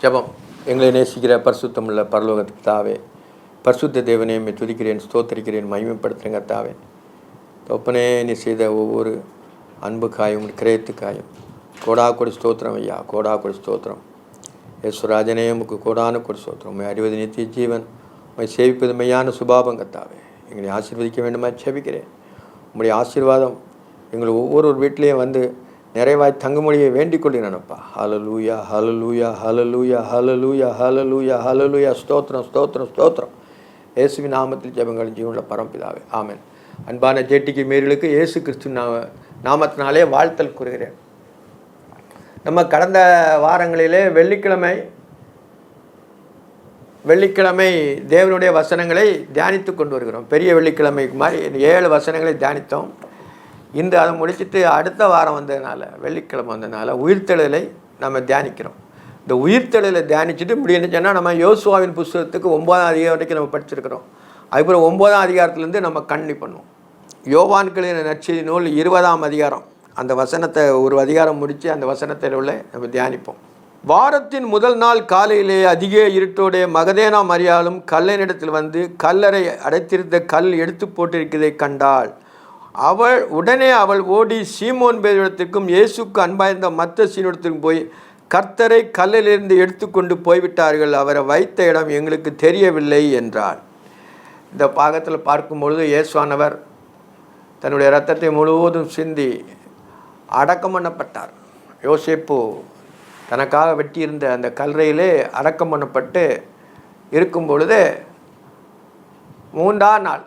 ஜெபம். எங்களை நேசிக்கிற பரிசுத்தமுள்ள பரலோகத்துக்கு தாவே, பரிசுத்த தேவனே, துதிக்கிறேன், ஸ்தோத்தரிக்கிறேன், மகிமைப்படுத்துகிறேங்க தாவே. தொப்பனே, நீ செய்த ஒவ்வொரு அன்புக்காயும் கிரயத்துக்காயும் கோடி ஸ்தோத்திரம் ஐயா, கோடி ஸ்தோத்திரம். யேசுராஜனே, உமக்கு கோடான கொடி ஸ்தோத்திரம். உண்மை அறிவது நித்திய ஜீவன், உண்மை சேவிப்பது மையான சுபாவம் கத்தாவே. எங்களை ஆசீர்வதிக்க வேண்டுமா செபிக்கிறேன். உங்களுடைய ஆசீர்வாதம் எங்கள் ஒவ்வொரு வீட்டிலையும் வந்து நிறைவாய் தங்குமொழியை வேண்டிக் கொள்கிறேனப்பா. ஹல்லேலூயா, ஹல்லேலூயா, ஹல்லேலூயா, ஹல்லேலூயா, ஹல்லேலூயா, ஹல்லேலூயா. ஸ்தோத்திரம், ஸ்தோத்திரம், ஸ்தோத்திரம். இயேசுவின் நாமத்தில் ஜெபங்கள் ஜீவனுள்ள பரம்பிதாவே, ஆமென். அன்பான ஜேடிக்கு மேர்களுக்கு இயேசு கிறிஸ்து நாமத்தினாலே வாழ்த்தல் கூறுகிறேன். நம்ம கடந்த வாரங்களிலே வெள்ளிக்கிழமை தேவனுடைய வசனங்களை தியானித்து கொண்டு வருகிறோம். பெரிய வெள்ளிக்கிழமைக்கு மாதிரி 7 வசனங்களை தியானித்தோம். இன்று அதை முடிச்சுட்டு அடுத்த வாரம் வந்ததுனால, வெள்ளிக்கிழமை வந்ததுனால உயிர்த்தெழுதலை நம்ம தியானிக்கிறோம். இந்த உயிர்த்தெழுதலை தியானிச்சுட்டு முடியுச்சுன்னா நம்ம யோசுவாவின் புஸ்தகத்துக்கு 9ஆம் அதிகாரம் வரைக்கும் நம்ம படிச்சிருக்கிறோம். அதுக்கப்புறம் 9ஆம் அதிகாரத்துலேருந்து நம்ம கண்ணி பண்ணுவோம். யோவான்களின் நற்செய்தி நூல் 20ஆம் அதிகாரம், அந்த வசனத்தை ஒரு அதிகாரம் முடித்து அந்த வசனத்தில் உள்ள நம்ம தியானிப்போம். வாரத்தின் முதல் நாள் காலையிலே அதிக இருட்டோடைய மகதேனா மரியாளும் கல்லனிடத்தில் வந்து கல்லறை அடைத்திருந்த கல் எடுத்து போட்டிருக்கிறதை கண்டாள். உடனே அவள் ஓடி சீமோன் பேதுருவிடத்திற்கும் இயேசுக்கு அன்பாயிருந்த மற்ற சீனிடத்திற்கும் போய், கர்த்தரை கல்லிலிருந்து எடுத்துக்கொண்டு போய்விட்டார்கள், அவரை வைத்த இடம் எங்களுக்கு தெரியவில்லை என்றாள். இந்த பாகத்தில் பார்க்கும்பொழுது இயேசுவானவர் தன்னுடைய இரத்தத்தை முழுவதும் சிந்தி அடக்கம் பண்ணப்பட்டார். யோசேப்பு தனக்காக வெட்டியிருந்த அந்த கல்லறையிலே அடக்கம் பண்ணப்பட்டு இருக்கும் பொழுது 3ஆம் நாள்,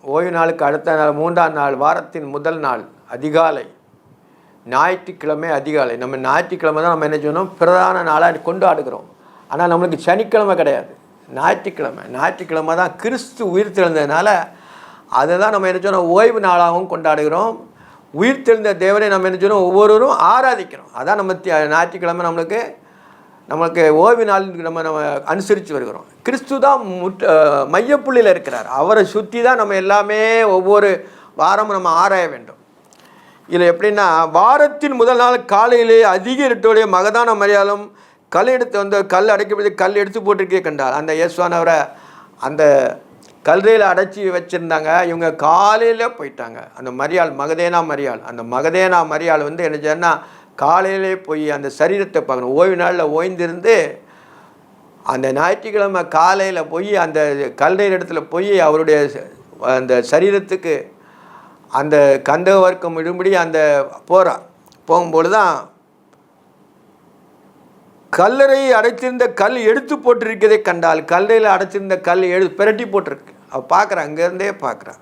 ஓய்வு நாளுக்கு அடுத்த நாள் 3ஆம் நாள், வாரத்தின் முதல் நாள் அதிகாலை, ஞாயிற்றுக்கிழமை அதிகாலை. நம்ம ஞாயிற்றுக்கிழமை தான் நம்ம என்ன செய்யணும், பிரதான நாளாக கொண்டாடுகிறோம். ஆனால் நம்மளுக்கு சனிக்கிழமை கிடையாது, ஞாயிற்றுக்கிழமை தான் கிறிஸ்து உயிர் தெழுந்ததுனால அதை தான் நம்ம என்ன செய்யணும், ஓய்வு நாளாகவும் கொண்டாடுகிறோம். உயிர் தெழுந்த தேவனை நம்ம என்ன செய்யணும், ஒவ்வொருவரும் ஆராதிக்கிறோம். அதான் நம்ம ஞாயிற்றுக்கிழமை நம்மளுக்கு ஓய்வு நாள் நம்ம அனுசரித்து வருகிறோம். கிறிஸ்து தான் மையப்புள்ளியில் இருக்கிறார். அவரை சுற்றி தான் நம்ம எல்லாமே ஒவ்வொரு வாரமும் நம்ம ஆராய வேண்டும். இதில் எப்படின்னா, வாரத்தின் முதல் நாள் காலையிலே அதிக இருட்டோடைய மகதான மரியாளும் கல் அடைக்கப்பட்டு கல் எடுத்து போட்டிருக்கே கண்டாள். அந்த இயேசுவானவரை அந்த கல்லறையில் அடைச்சி வச்சுருந்தாங்க. இவங்க காலையில் போயிட்டாங்க. அந்த அந்த மகதேனா மரியாள் வந்து என்ன செய்யணும்னா, காலையிலே போய் அந்த சரீரத்தை பார்க்கணும். ஓய்வு நாளில் ஓய்ந்திருந்து அந்த ஞாயிற்றுக்கிழமை காலையில் போய் அந்த கல்லறை இடத்துல போய் அவருடைய அந்த சரீரத்துக்கு அந்த கந்தக வர்க்கம் இடும்படி அந்த போகும்பொழுது தான் கல்லறை அடைத்திருந்த கல் எடுத்து போட்டிருக்கிறதை கண்டால். கல்லறையில் அடைச்சிருந்த கல் பிரட்டி போட்டிருக்கு. அவள் பார்க்குறான், அங்கேருந்தே பார்க்குறான்.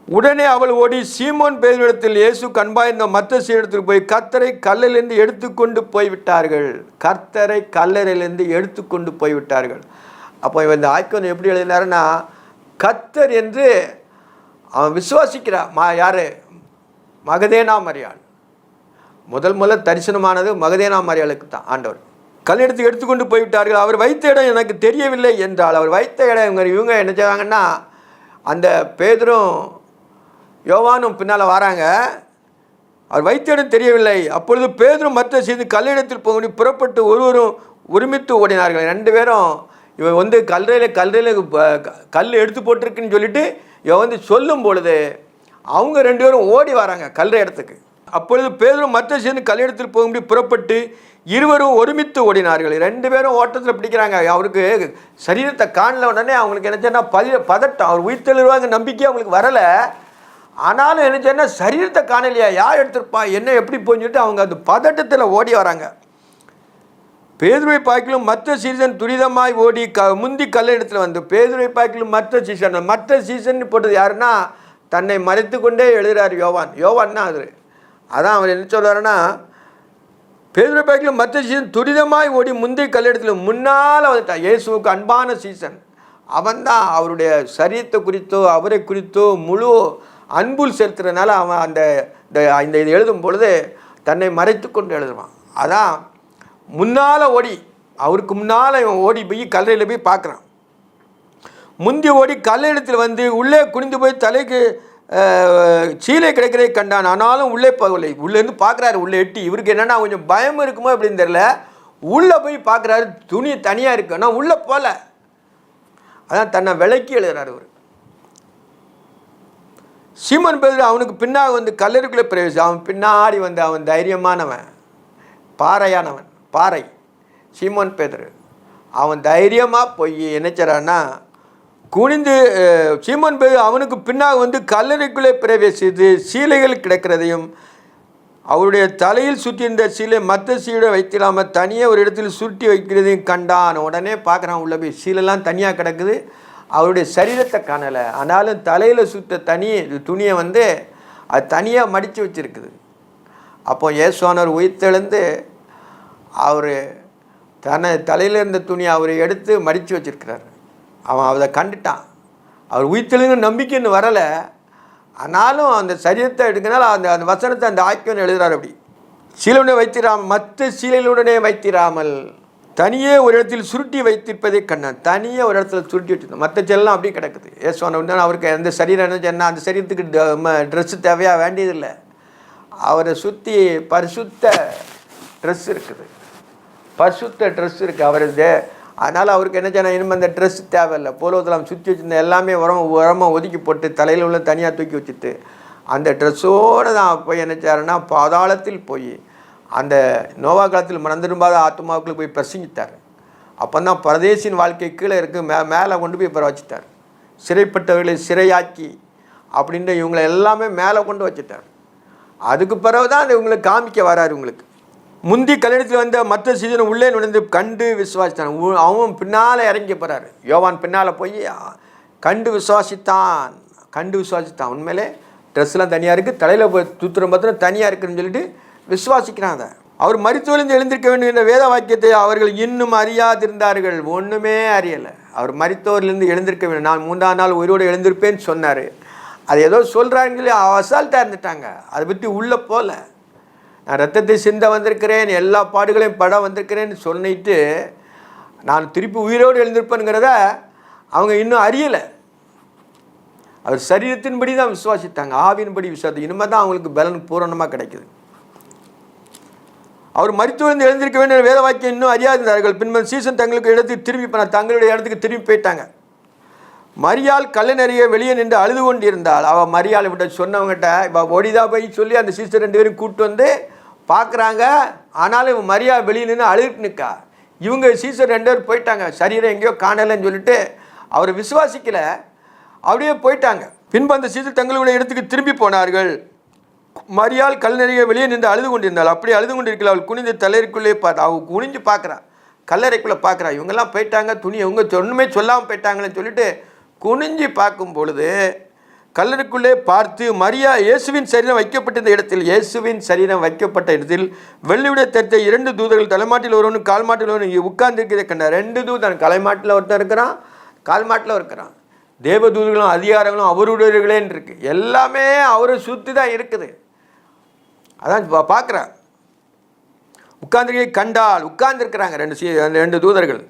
உடனே அவள் ஓடி சீமோன் பேதுருவிடத்தில் இயேசு அன்பாயிருந்த மற்ற சீடத்துக்கு போய், கர்த்தரை கல்லிலிருந்து எடுத்துக்கொண்டு போய்விட்டார்கள். கர்த்தரை கல்லறையிலிருந்து எடுத்துக்கொண்டு போய்விட்டார்கள். அப்போ இந்த ஆய்க்கு எப்படி எழுதினாருன்னா, கர்த்தர் என்று அவன் விசுவாசிக்கிறான். யார்? மகதேனா மரியாள். முதல் தரிசனமானது மகதேனா மரியாளுக்கு தான். ஆண்டவர் கல்லெடுத்து எடுத்துக்கொண்டு போய்விட்டார்கள், அவர் வைத்த இடம் எனக்கு தெரியவில்லை என்றால். அவர் வைத்த இடம் இவங்க என்ன செய்வாங்கன்னா, அந்த பேதுரும் யோவானும் பின்னால் வராங்க. அவர் வைத்த இடம் தெரியவில்லை. அப்பொழுது பேதுரும் மற்ற செய்து கல்லிடத்தில் போக புறப்பட்டு ஒருவரும் ஒருமித்து ஓடினார்கள். 2 பேரும் இவன் வந்து கல்லறையில் கல் எடுத்து போட்டிருக்குன்னு சொல்லிட்டு இவன் வந்து சொல்லும் பொழுது அவங்க 2 பேரும் ஓடி வராங்க கல்லறை இடத்துக்கு. அப்பொழுது பேதுரும் மற்ற சேர்ந்து கல்லிடத்தில் போகும்படி புறப்பட்டு இருவரும் ஒருமித்து ஓடினார்கள். 2 பேரும் ஓட்டத்தில் பிடிக்கிறாங்க. அவருக்கு சரீரத்தை காணல. உடனே அவங்களுக்கு என்ன பதட்டம். அவர் உயிர்த்தெழுவாங்க நம்பிக்கை அவங்களுக்கு வரலை. ஆனாலும் என்ன செய்யனா, சரீரத்தை காணலையா, யார் எடுத்திருப்பா, என்ன எப்படி போயின்னு சொல்லிட்டு அவங்க அந்த பதட்டத்தில் ஓடி வராங்க. பேதுருவை பார்க்கிலும் மற்ற சீசன் துரிதமாய் ஓடி முந்தி கல்லிடத்தில் வந்து, பேதுருவை பார்க்கிலும் மற்ற சீசன் போட்டது யாருன்னா, தன்னை மறைத்து கொண்டே எழுதுகிறார் யோவான்னா அதான் அவர் என்ன சொல்கிறாருன்னா, பேதுருவை பார்க்கிலும் மற்ற சீசன் துரிதமாய் ஓடி முந்தி கல்லிடத்தில் முன்னால் வந்துட்டான். இயேசுவுக்கு அன்பான சீசன் அவன் தான். அவருடைய சரீரத்தை குறித்தோ அவரை குறித்தோ முழு அன்புள் செலுத்துறதுனால அவன் இந்த இது எழுதும் பொழுது தன்னை மறைத்து கொண்டு எழுதுவான். அதான் முன்னால் ஓடி, அவருக்கு முன்னால் இவன் ஓடி போய் கல்லறையில் போய் பார்க்குறான். முந்தி ஓடி கல்லிடத்தில் வந்து உள்ளே குனிந்து போய் தலைக்கு சீலை கிடைக்கிறதை கண்டான். ஆனாலும் உள்ளே போகவில்லை. உள்ளேருந்து பார்க்குறாரு, உள்ளே எட்டி. இவருக்கு என்னென்னா கொஞ்சம் பயம் இருக்குமோ அப்படின்னு தெரியல. உள்ளே போய் பார்க்குறாரு, துணி தனியாக இருக்கு. ஆனால் உள்ளே போகல. அதான் தன்னை விலைக்கு எழுதுறாரு அவர். சீமோன் பேதுரு அவனுக்கு பின்னாக வந்து கல்லறைக்குள்ளே பிரவேசி. அவன் பின்னாடி வந்து அவன் தைரியமானவன், பாறையானவன், பாறை. சீமோன் பேதுரு அவன் தைரியமாக போய் என்னச்சாரான்னா குனிந்து, சீமோன் பேதுரு அவனுக்கு பின்னாக வந்து கல்லறைக்குள்ளே பிரவேசித்து சீலைகள் கிடக்கிறதையும் அவருடைய தலையில் சுற்றியிருந்த சீலை மற்ற சீலை வைத்திடாமல் தனியாக ஒரு இடத்தில் சுருட்டி வைக்கிறதையும் கண்டான். உடனே பார்க்குறான், உள்ள போய் சீலெல்லாம் தனியாக கிடக்குது, அவருடைய சரீரத்தை காணலை. ஆனாலும் தலையில் சுத்த துணியை வந்து அது தனியாக மடித்து வச்சுருக்குது. அப்போ இயேசுவானவர் உயிர்த்தெழுந்து அவர் தலையில் இருந்த துணியை அவர் எடுத்து மடித்து வச்சுருக்கிறார். அவன் அதை கண்டுட்டான். அவர் உயிர்த்தெழுங்க நம்பிக்கைன்னு வரலை. ஆனாலும் அந்த சரீரத்தை எடுக்கனால அந்த வசனத்தை அந்த ஆக்கியவன் எழுதுகிறார். அப்படி சீலையுடனே வைத்திராமல் மற்ற சீலைகளுடனே வைத்திராமல் தனியே ஒரு இடத்தில் சுருட்டி வைத்திருப்பதை கண்ணான். தனியாக ஒரு இடத்துல சுருட்டி வச்சுருந்தோம், மற்ற செல்லாம் அப்படியே கிடக்குது. ஏசுவான அவருக்கு அந்த சரீரம் என்ன, அந்த சரீரத்துக்கு ட்ரெஸ்ஸு தேவையாக வேண்டியதில்லை. அவரை சுற்றி பரிசுத்த ட்ரெஸ் இருக்குது, பரிசுத்த ட்ரெஸ் இருக்குது அவரது. அதனால் அவருக்கு என்ன செய்யணும், இனிமேல் அந்த ட்ரெஸ் தேவையில்லை. போலவத்தில் சுற்றி வச்சுருந்த எல்லாமே உரமாக ஒதுக்கி போட்டு தலையில் உள்ள தனியாக தூக்கி வச்சுட்டு அந்த ட்ரெஸ்ஸோடு தான் போய் என்ன செய்யாருன்னா பாதாளத்தில் போய் அந்த நோவா காலத்தில் மறந்துடும்பாத ஆத்மாவுக்குள்ள போய் பிரசங்கித்தார். அப்போ தான் பரதேசின் வாழ்க்கை கீழே இருக்குது, மேலே கொண்டு போய் இப்போ வச்சுட்டார். சிறைப்பட்டவர்களை சிறையாக்கி அப்படின்ற இவங்களை எல்லாமே மேலே கொண்டு வச்சுட்டார். அதுக்கு பிறகு தான் அது இவங்களை காமிக்க வராரு. உங்களுக்கு முந்தி கல்யாணத்தில் வந்த மற்ற சீசனை உள்ளே நுழைந்து கண்டு விசுவாசித்தான். அவன் பின்னால் இறங்கி போகிறாரு. யோவான் பின்னால் போய் கண்டு விசுவாசித்தான். உண்மையிலே ட்ரெஸ்லாம் தனியாக இருக்குது, தலையில் போய் தூத்துறம் பத்திரம் தனியாக இருக்குதுன்னு சொல்லிட்டு விசுவாசிக்கிறாங்க. அவர் மரித்தோலிருந்து எழுந்திருக்க வேண்டும் என்ற வேத வாக்கியத்தை அவர்கள் இன்னும் அறியாதிருந்தார்கள். ஒன்றுமே அறியலை. அவர் மரித்தோரிலிருந்து எழுந்திருக்க வேண்டும், நான் 3ஆம் நாள் உயிரோடு எழுந்திருப்பேன்னு சொன்னார். அது ஏதோ சொல்கிறாங்களே, அசால்ட்டாக இருந்துட்டாங்க. அதை பற்றி உள்ளே போகல. நான் ரத்தத்தை சிந்த வந்திருக்கிறேன், எல்லா பாடுகளையும் பட வந்திருக்கிறேன்னு சொல்லிட்டு நான் திருப்பி உயிரோடு எழுந்திருப்பேனுங்கிறத அவங்க இன்னும் அறியலை. அவர் சரீரத்தின்படி தான் விசுவாசித்தாங்க, ஆவியின்படி விசுவாசி. இனிமேல் தான் அவங்களுக்கு பலன் பூரணமாக கிடைக்குது. அவர் மரித்தோரிலிருந்து எழுந்திருக்க வேண்டிய வேத வாக்கியம் இன்னும் அறியாதிருந்தார்கள். பின்பு சீசன் தங்களுக்கு இடத்துக்கு திரும்பி தங்களுடைய இடத்துக்கு திரும்பி போயிட்டாங்க. மரியாள் கல்லை நிறைய வெளியே நின்று அழுது கொண்டு இருந்தாள். அவள் மரியாளை விட்ட சொன்னவங்ககிட்ட இப்போ ஒடிதா போய் சொல்லி அந்த சீசர் 2 பேரும் கூப்பிட்டு வந்து பார்க்குறாங்க. ஆனாலும் இவன் மரியா வெளியே நின்று அழுதுட்டு நிற்கா. இவங்க சீசர் 2 பேர் போயிட்டாங்க, சரீரம் எங்கேயோ காணலைன்னு சொல்லிட்டு அவர் விசுவாசிக்கலை, அப்படியே போயிட்டாங்க. பின்பு அந்த சீசர் தங்களுடைய இடத்துக்கு திரும்பி போனார்கள். மரியாள் கல் நிறைய வெளியே நின்று அழுது கொண்டிருந்தாள். அப்படி அழுது கொண்டு இருக்கல. அவள் குனிந்து தலைக்குள்ளே பார்த்தா, அவள் குனிஞ்சு பார்க்குறா, கல்லறைக்குள்ளே பார்க்குறா. இவங்கெல்லாம் போயிட்டாங்க, துணி இவங்க ஒன்றுமே சொல்லாமல் போயிட்டாங்கன்னு சொல்லிட்டு குனிஞ்சு பார்க்கும் பொழுது கல்லறைக்குள்ளே பார்த்து மரியா இயேசுவின் சரீரம் வைக்கப்பட்ட இடத்தில் வெள்ளியுடைய தரித்த 2 தூதர்கள் தலைமாட்டில் ஒருவனும் கால் மாட்டில் ஒருவன் உட்கார்ந்து இருக்கிறதை கண்டார். 2 தூதன், தலைமாட்டில் ஒருத்தன் இருக்கிறான், கால் மாட்டில் இருக்கிறான். தேவ தூதர்களும் அதிகாரங்களும் அவருடையவர்களேன்னு இருக்கு. எல்லாமே அவரை சுற்றி தான் இருக்குது. அதான் பார்க்குறான். உட்கார்ந்துருக்கே கண்டால் உட்கார்ந்துருக்கிறாங்க 2 தூதர்கள்.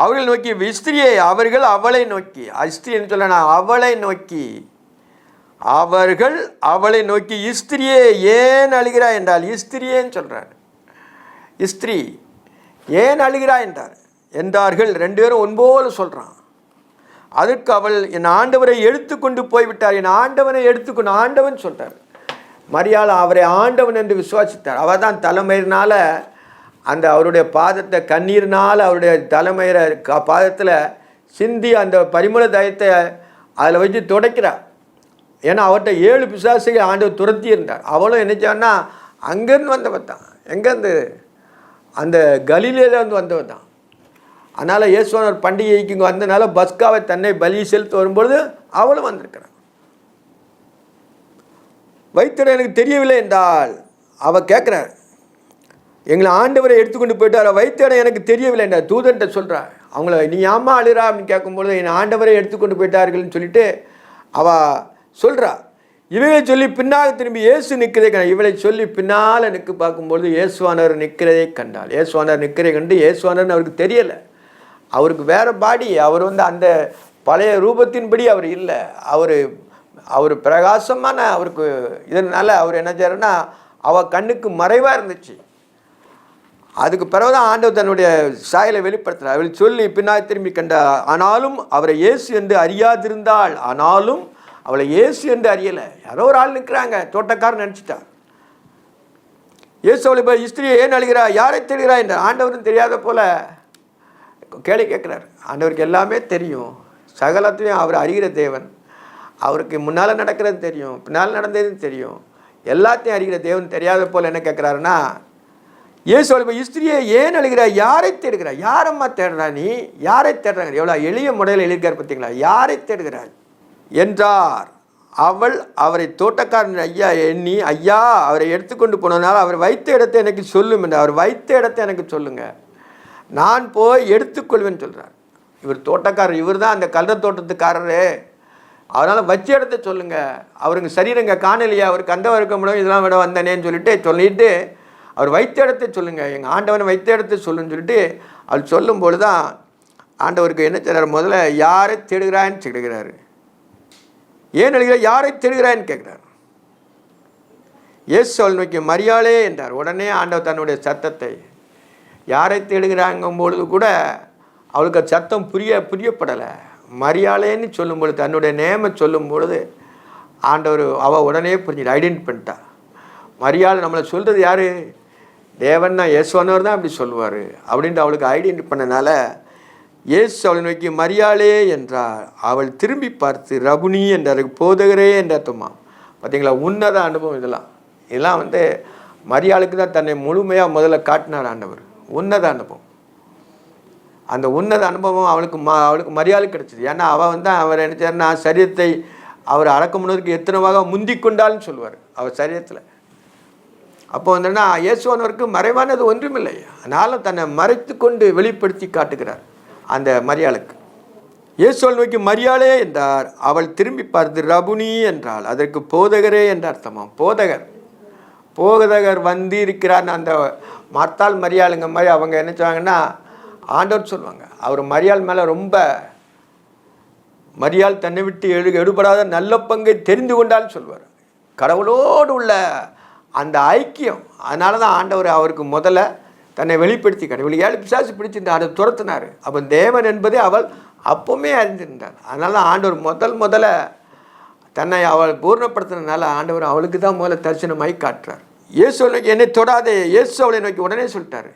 அவர்கள் நோக்கி இஸ்திரியை, அவர்கள் அவளை நோக்கி, இஸ்திரின்னு சொல்ல அவர்கள் அவளை நோக்கி இஸ்திரியே ஏன் அழுகிறாய் என்றால், இஸ்திரியேன்னு சொல்கிறார். இஸ்திரி ஏன் அழுகிறாய் என்றார்கள். 2 பேரும் ஒன்போல சொல்கிறான். அதற்கு அவள் என் ஆண்டவரை எடுத்துக்கொண்டு போய்விட்டார். என் ஆண்டவனை எடுத்துக்கொண்டு, ஆண்டவன் சொல்கிறார். மரியாள் அவரை ஆண்டவன் என்று விசுவாசித்தார். அவள் தான் தலைமயிரினால் அந்த அவருடைய பாதத்தை கண்ணீர்னால் அவருடைய தலைமயிர பாதத்தில் சிந்தி அந்த பரிமள தயத்தை அதில் வச்சு துடைக்கிறார். ஏன்னா அவர்கிட்ட 7 பிசாசுகள் ஆண்டவர் துரத்தி இருந்தார். அவளும் என்ன செய்வான்னா அங்கேருந்து வந்தவன் தான். எங்கேருந்து? அந்த கலிலேருந்து வந்தவன் தான். அதனால் இயேசுவானவர் பண்டிகைக்கு இங்கே வந்ததுனால பஸ்காவை தன்னை பலி செலுத்த வரும்பொழுது அவளும் வந்திருக்கிறான். வைத்தியர் எனக்கு தெரியவில்லை என்றால் அவள் கேட்குறார், எங்களை ஆண்டவரை எடுத்துக்கொண்டு போயிட்டார், வைத்தியரை எனக்கு தெரியவில்லை என்றார். தூதன்ட்ட சொல்கிறார். அவங்கள நீ ஆமா அழுறா அப்படின்னு கேட்கும்பொழுது என் ஆண்டவரை எடுத்துக்கொண்டு போயிட்டார்கள்னு சொல்லிட்டு அவள் சொல்கிறா. இவளை சொல்லி பின்னாக திரும்பி இயேசு நிற்கிறதை கண்டாள். இவளை சொல்லி பின்னால் நிற்கு பார்க்கும்பொழுது இயேசுவானவர் நிற்கிறதை கண்டாள். இயேசுவானவர் நிற்கிறதை கண்டு இயேசுவானர்னு அவருக்கு தெரியலை. அவருக்கு வேறு பாடி, அவர் அந்த பழைய ரூபத்தின்படி அவர் இல்லை. அவர் பிரகாசமான அவருக்கு இதனால் அவர் என்ன செய்யறன்னா அவள் கண்ணுக்கு மறைவாக இருந்துச்சு. அதுக்கு பிறகுதான் ஆண்டவர் தன்னுடைய சாயலை வெளிப்படுத்துகிறார். அவள் சொல்லி பின்னாடி திரும்பி கண்டா, ஆனாலும் அவரை இயேசு என்று அறியாதிருந்தாள். ஆனாலும் அவளை இயேசு என்று அறியலை. யாரோ ஒரு ஆள் நிற்கிறாங்க, தோட்டக்காரன் நினச்சிட்டா. இயேசு அவளை போய், ஸ்திரியை ஏன் அழுகிறா, யாரை தேடுகிறா என்ற ஆண்டவரும் தெரியாத போல கேள்வி கேட்குறாரு. ஆண்டவருக்கு எல்லாமே தெரியும், சகலத்தையும் அவர் அறிகிற தேவன். அவருக்கு முன்னால் நடக்கிறது தெரியும், பின்னால் நடந்தது தெரியும், எல்லாத்தையும் அறிகிற தேவன் தெரியாத போல் என்ன கேட்குறாருன்னா, இயேசு அவளை போய், ஸ்திரியை ஏன் அழுகிறா, யாரை தேடுகிறா, யாரம்மா தேடுறா, நீ யாரை தேடுறாங்க, எவ்வளோ எளிய முறையில் எழுதியிருக்கார் பார்த்தீங்களா, யாரை தேடுகிறாள் என்றார். அவள் அவரை தோட்டக்காரன் ஐயா எண்ணி, ஐயா அவரை எடுத்துக்கொண்டு போனதுனால அவர் வைத்த இடத்தை எனக்கு சொல்லும் என்று, அவர் வைத்த இடத்தை எனக்கு சொல்லுங்க, நான் போய் எடுத்துக்கொள்வேன்னு சொல்கிறார். இவர் தோட்டக்காரர், இவர் தான் அந்த கல்ற தோட்டத்துக்காரரு, அதனால் வச்ச இடத்த சொல்லுங்கள், அவருக்கு சரீரங்க காணலையா, அவருக்கு அந்த இருக்க முடியும், இதெல்லாம் விட வந்தனேன்னு சொல்லிட்டு அவர் வைத்த இடத்தை சொல்லுங்கள், எங்கள் ஆண்டவனை வைத்த இடத்தை சொல்லுன்னு சொல்லிட்டு அவர் சொல்லும்போது தான் ஆண்டவருக்கு என்ன செய்கிறார், முதல்ல யாரை தேடுகிறான்னு தேடுகிறாரு. ஏன் அழுகிற, யாரை தேடுகிறான்னு கேட்குறார். இயேசு அவள் நோக்கி மரியாளே என்றார். உடனே ஆண்டவர் தன்னுடைய சத்தத்தை, யாரை தேடுகிறாங்கும் பொழுது கூட அவளுக்கு சத்தம் புரியப்படலை. மரியாளேன்னு சொல்லும்பொழுது, தன்னுடைய நேமை சொல்லும் பொழுது ஆண்டவர் அவள் உடனே புரிஞ்சுட்டு ஐடென்டி பண்ணிட்டா. மரியாதை நம்மளை சொல்கிறது யார், தேவன் தான், இயேசுவானவர் தான் அப்படி சொல்லுவார் அப்படின்ட்டு அவளுக்கு ஐடென்டி பண்ணனால இயேசு அவளை நோக்கி மரியாளே என்றார். அவள் திரும்பி பார்த்து ரபுனி என்றார், போதகரே என்ற அர்த்தமா. பார்த்தீங்களா, உன்னத அனுபவம். இதெல்லாம் மரியாளுக்கு தான் தன்னை முழுமையாக முதல்ல காட்டினார் ஆண்டவர். உன்னத அனுபவம். அந்த உன்னத அனுபவம் அவளுக்கு மரியாதை கிடைச்சிது. ஏன்னா அவள் அவர் நினைச்சாருன்னா, சரீரத்தை அவர் அடக்க முன்னதுக்கு எத்தனைவாக முந்தி கொண்டாள்னு சொல்லுவார் அவர் சரீரத்தில். அப்போ இயேசுவானவருக்கு மறைவானது ஒன்றுமில்லை, அதனால தன்னை மறைத்து கொண்டு வெளிப்படுத்தி காட்டுகிறார் அந்த மரியாளுக்கு. இயேசுவை நோக்கி மரியாளே என்றார். அவள் திரும்பி பார்த்து ரபுனி என்றாள். அதற்கு போதகரே என்ற அர்த்தமாம். போதகர் வந்து இருக்கிறான்னு அந்த மார்த்தாள் மரியாளுங்க மாதிரி அவங்க என்ன செய்வாங்கன்னா, ஆண்டவர் சொல்லுவாங்க, அவர் மரியாள் மேலே ரொம்ப, மரியாள் தன்னை விட்டு எடுபடாத நல்ல பங்கை தெரிந்து கொண்டான்னு சொல்லுவார். கடவுளோடு உள்ள அந்த ஐக்கியம். அதனால தான் ஆண்டவர் அவருக்கு முதல்ல தன்னை வெளிப்படுத்தி கடவுள் 7 பிசாசு பிடிச்சிருந்தார், அதை துரத்தினார். அப்போ தேவன் என்பதை அவள் அப்போவுமே அறிந்திருந்தார். அதனால தான் ஆண்டவர் முதல்ல தன்னை அவள் பூர்ணப்படுத்தினால ஆண்டவர் அவளுக்கு தான் முதல்ல தரிசனமாய் காட்டுறார். இயேசு நோக்கி என்னை தொடாதே, இயேசு அவளை நோக்கி உடனே சொல்லிட்டார்.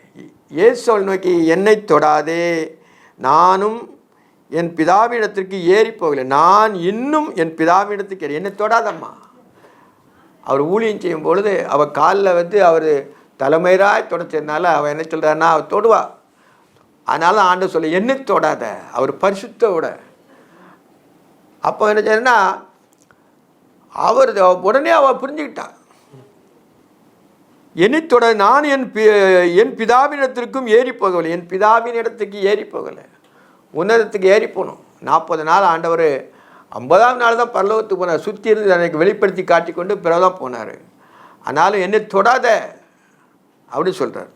இயேசு அவளை நோக்கி என்னை தொடாதே, நானும் என் பிதாவிடத்திற்கு ஏறி போகலை, நான் இன்னும் என் பிதாவிடத்துக்கு ஏறி, என்னை தொடாதம்மா. அவர் ஊழியம் செய்யும் பொழுது அவள் காலில் அவர் தலைமையராய் தொடச்சதுனால அவள் என்ன சொல்கிறான்னா, அவள் தொடுவா. அதனால ஆண்டவர் சொல்ல என்னை தொடாத, அவர் பரிசுத்தோட. அப்போ என்ன செய்யணும்னா, அவர் உடனே அவள் புரிஞ்சுக்கிட்டா, என்னை தொட, நான் என் பிதாவினிடத்திற்கும் ஏறி போகவில்லை, என் பிதாவின் இடத்துக்கு ஏறி போகலை, உன்னதத்துக்கு ஏறி போகணும். 40 நாள் ஆண்டவர் 50ஆம் நாள் தான் பரலோகத்துக்கு போனார். சுற்றி இருந்து எனக்கு வெளிப்படுத்தி காட்டிக்கொண்டு பிறகுதான் போனார். ஆனாலும் என்னை தொடாத அப்படி சொல்கிறார்.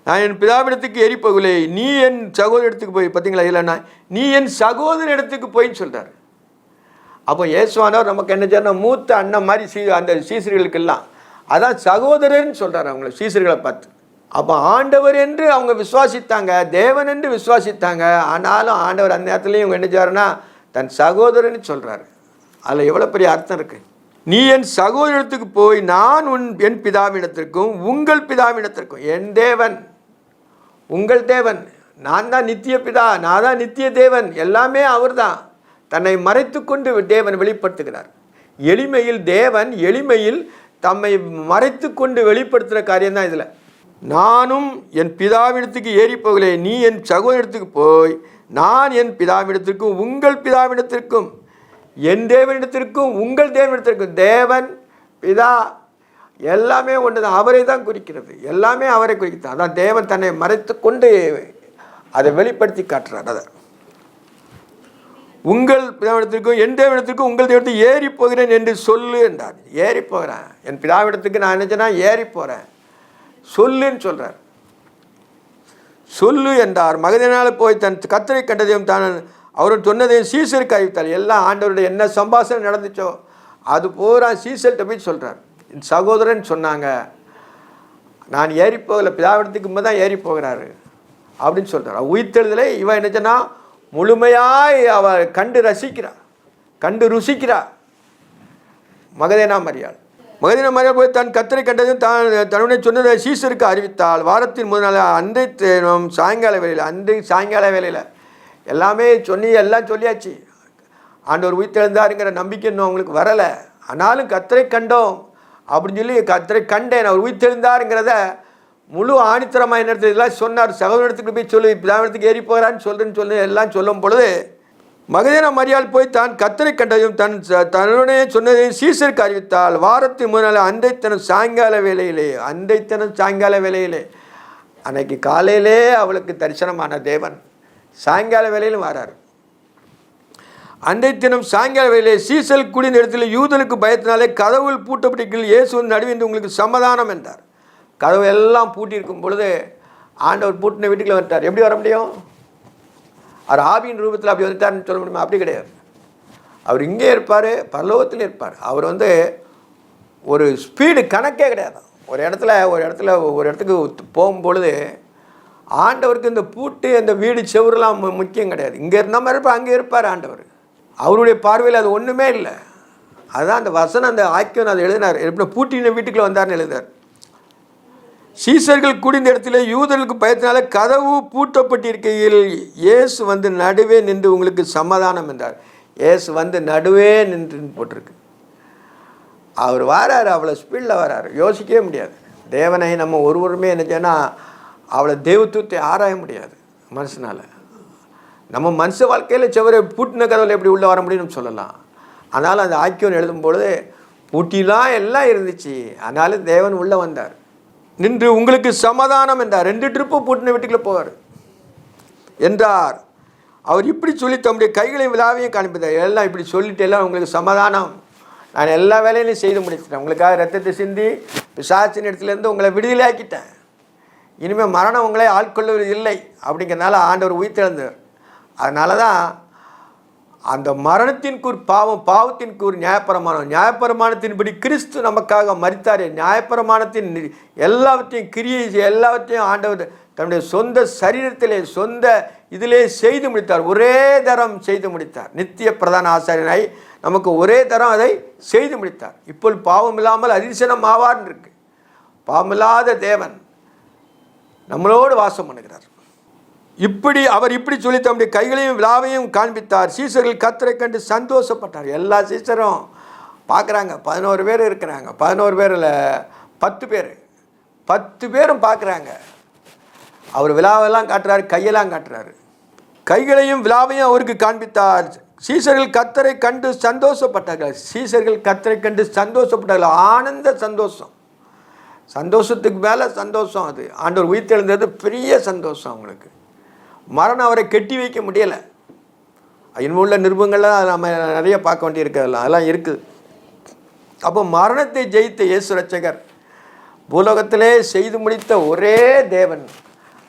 நான் என் பிதாவிடத்துக்கு ஏறி போகவில்லை, நீ என் சகோதர இடத்துக்கு போய். பார்த்தீங்களா, இல்லைன்னா நீ என் சகோதர இடத்துக்கு போயின்னு சொல்கிறார். அப்போ இயேசுவானவர் நமக்கு என்ன செய்யணும், மூத்த அண்ணன் மாதிரி அந்த சீசர்களுக்கெல்லாம் அதான் சகோதரர்னு சொல்கிறார் அவங்கள, சீசர்களை பார்த்து. அப்போ ஆண்டவர் என்று அவங்க விசுவாசித்தாங்க, தேவன் என்று விசுவாசித்தாங்க. ஆனாலும் ஆண்டவர் அந்த நேரத்துலையும் இவங்க என்ன செய்வாருன்னா தன் சகோதரன்னு சொல்கிறாரு. அதில் எவ்வளோ பெரிய அர்த்தம் இருக்குது. நீ என் சகோதரத்துக்கு போய், நான் என் பிதாவிடத்திற்கும் உங்கள் பிதாவிடத்திற்கும், என் தேவன் உங்கள் தேவன், நான் தான் நித்திய பிதா, நான் தான் நித்திய தேவன், எல்லாமே அவர் தான். தன்னை மறைத்து கொண்டு தேவன் வெளிப்படுத்துகிறார். எளிமையில் தேவன் எளிமையில் தம்மை மறைத்து கொண்டு வெளிப்படுத்துகிற காரியம்தான் இதில். நானும் என் பிதாவிடத்துக்கு ஏறி போகலே, நீ என் சகோதரத்துக்கு போய், நான் என் பிதாவிடத்திற்கும் உங்கள் பிதாவிடத்திற்கும், என் தேவனிடத்திற்கும் உங்கள் தேவனிடத்திற்கும். தேவன் பிதா எல்லாமே ஒன்று தான், அவரை தான் குறிக்கிறது, எல்லாமே அவரை குறிக்கிறது. அதான் தேவன் தன்னை மறைத்து கொண்டு அதை வெளிப்படுத்தி காட்டுறார். அதை உங்கள் பிதாவிடத்திற்கும் என் தேவனிடத்திற்கும் உங்கள் தேவனத்துக்கு ஏறி போகிறேன் என்று சொல்லு என்றார். ஏறி போகிறேன், என் பிதாவிடத்துக்கு நான் நினைச்சேன்னா ஏறி போகிறேன், சொல்லுன்னு சொல்கிறார். சொல்லு என்றார். மகதலேனாவில் போய் தன் கர்த்தரை கண்டதையும் தான் அவர் சொன்னதையும் சீசருக்கு அறிவித்தார். எல்லாம் ஆண்டவருடைய என்ன சம்பாஷணை நடந்துச்சோ அது பூரா சீசர்கிட்ட போய் சொல்கிறார். என் சகோதரன் சொன்னாங்க, நான் ஏறி போகலை, பிதாவிடத்துக்கு முன்பு தான் ஏறி போகிறாரு அப்படின்னு சொல்கிறார். உயிர்த்தெழுதலை இவன் என்னச்சுன்னா முழுமையாய் அவ கண்டு ரசிக்கிறார், கண்டு ருசிக்கிறார். மகதேனா மரியாள் போய் தன் கர்த்தரை கண்டதும் தன்னுடைய சொன்னதை சீசருக்கு அறிவித்தாள். வாரத்தின் முதல் நாள் அன்றை சாயங்கால வேலையில் எல்லாமே எல்லாம் சொல்லியாச்சு. ஆண்டவர் உயிர்த்தெழுந்தாருங்கிற நம்பிக்கை இன்னும் அவங்களுக்கு வரலை. ஆனாலும் கர்த்தரை கண்டோம் அப்படின்னு சொல்லி கர்த்தரை கண்டேன், அவர் உயிர்த்தெழுந்தாருங்கிறத முழு ஆணித்தரமாக என்ன இதெல்லாம் சொன்னார். சகோதரத்துக்கு போய் சொல்லி பிதாவிடத்துக்கு ஏறி போகிறான்னு சொல்லி எல்லாம் சொல்லும் பொழுது மகதேனா மரியாள் போய் தான் கர்த்தரை கண்டதையும் தன்னுடைய சொன்னதை சீசருக்கு அறிவித்தாள். வாரத்தின் முதல் நாள் அன்றைத்தனம் சாயங்கால வேலையிலே அன்னைக்கு காலையிலே அவளுக்கு தரிசனமான தேவன் சாயங்கால வேலையிலும் வராரு. அன்றைத்தினம் சாயங்கால வேலையிலே சீசல் கூடிய இடத்துல யூதனுக்கு பயத்தினாலே கதவுகள் பூட்டப்பட்டிருக்கிற இயேசு நடுவின்று உங்களுக்கு சமாதானம் என்றார். கதவு எல்லாம் பூட்டியிருக்கும் பொழுது ஆண்டவர் பூட்டின வீட்டுக்குள்ள வந்துட்டார். எப்படி வர முடியும்? அவர் ஆவியின் ரூபத்தில் அப்படி வந்துட்டார்னு சொல்ல முடியுமா? அப்படி கிடையாது. அவர் இங்கே இருப்பார், பரலோகத்தில் இருப்பார். அவர் ஒரு ஸ்பீடு கணக்கே கிடையாது. ஒரு இடத்துக்கு போகும்பொழுது ஆண்டவருக்கு இந்த பூட்டு அந்த வீடு செவரெலாம் முக்கியம் கிடையாது. இங்கே இருந்த மாதிரி இருப்பார், அங்கே இருப்பார் ஆண்டவர். அவருடைய பார்வையில் அது ஒன்றுமே இல்லை. அதுதான் அந்த வசனம், அந்த ஆக்கியம் அதை எழுதினார். எப்படி பூட்டின வீட்டுக்குள்ளே வந்தார்னு எழுதினார். சீசர்கள் கூடிய இடத்துல யூதர்களுக்கு பயத்தினால கதவு பூட்டப்பட்டிருக்கையில் இயேசு நடுவே நின்று உங்களுக்கு சமாதானம் என்றார். இயேசு நடுவே நின்று போட்டிருக்கு. அவர் வராரு, அவ்வளோ ஸ்பீடில் வராரு, யோசிக்கவே முடியாது. தேவனை நம்ம ஒருவருமே என்ன செய்யணும், அவளை தெய்வத்துவத்தை ஆராய முடியாது மனுஷனால். நம்ம மனுஷ வாழ்க்கையில் செவரை பூட்டின கதவுல எப்படி உள்ளே வர முடியும்னு சொல்லலாம். அதனால் அந்த ஆக்கியம் எழுதும்பொழுது பூட்டிலாம் எல்லாம் இருந்துச்சு, அதனால தேவன் உள்ளே வந்தார். நின்று உங்களுக்கு சமாதானம் என்றார். 2 ட்ரிப்பு பூட்டின வீட்டுக்குள்ளே போவார் என்றார். அவர் இப்படி சொல்லி தம்முடைய கைகளையும் விழாவையும் காண்பித்தார். எல்லாம் இப்படி சொல்லிட்டு எல்லாம் உங்களுக்கு சமாதானம், நான் எல்லா வேலையிலையும் செய்து முடிச்சிட்டேன், உங்களுக்காக ரத்தத்தை சிந்தி பிசாசின் இடத்துலேருந்து உங்களை விடுதலை ஆக்கிட்டேன், இனிமேல் மரணம் உங்களை ஆட்கொள்வது இல்லை அப்படிங்கிறனால ஆண்டவர் உயிர்த்தெழுந்தார். அதனால தான் அந்த மரணத்தின் கூர் பாவத்தின் கூர் நியாயப்பிரமாணத்தின்படி கிறிஸ்து நமக்காக மரித்தார். நியாயப்பிரமாணத்தின் எல்லாவற்றையும் ஆண்டவர் தன்னுடைய சொந்த சரீரத்திலே இதிலே செய்து முடித்தார். ஒரே தரம் செய்து முடித்தார். நித்திய பிரதான ஆசாரியனாய் நமக்கு ஒரே தரம் அதை செய்து முடித்தார். இப்போ பாவம் இல்லாமல் அதிசயம் ஆவார்னு இருக்கு. பாவமில்லாத தேவன் நம்மளோடு வாசம் பண்ணுகிறார். அவர் இப்படி சொல்லி தம்முடைய கைகளையும் விழாவையும் காண்பித்தார். சீசர்கள் கர்த்தரை கண்டு சந்தோஷப்பட்டார். எல்லா சீசரும் பார்க்குறாங்க. 11 பேர் இருக்கிறாங்க. 11 பேரில் 10 பேரும் பார்க்குறாங்க. அவர் விழாவெல்லாம் காட்டுறாரு, கையெல்லாம் காட்டுறாரு. கைகளையும் விழாவையும் அவருக்கு காண்பித்தார். சீசர்கள் கர்த்தரை கண்டு சந்தோஷப்பட்டார்கள். ஆனந்த சந்தோஷத்துக்கு மேலே சந்தோஷம். அது ஆண்டவர் உயிர்த்தெழுந்தது பெரிய சந்தோஷம் அவங்களுக்கு. மரணம் அவரை கெட்டி வைக்க முடியலை. இன்னும் உள்ள நிருபங்கள்லாம் நம்ம நிறைய பார்க்க வேண்டியிருக்கிறதெல்லாம் அதெல்லாம் இருக்குது. அப்போ மரணத்தை ஜெயித்த இயேசு ரட்சகர் பூலோகத்திலே செய்து முடித்த ஒரே தேவன்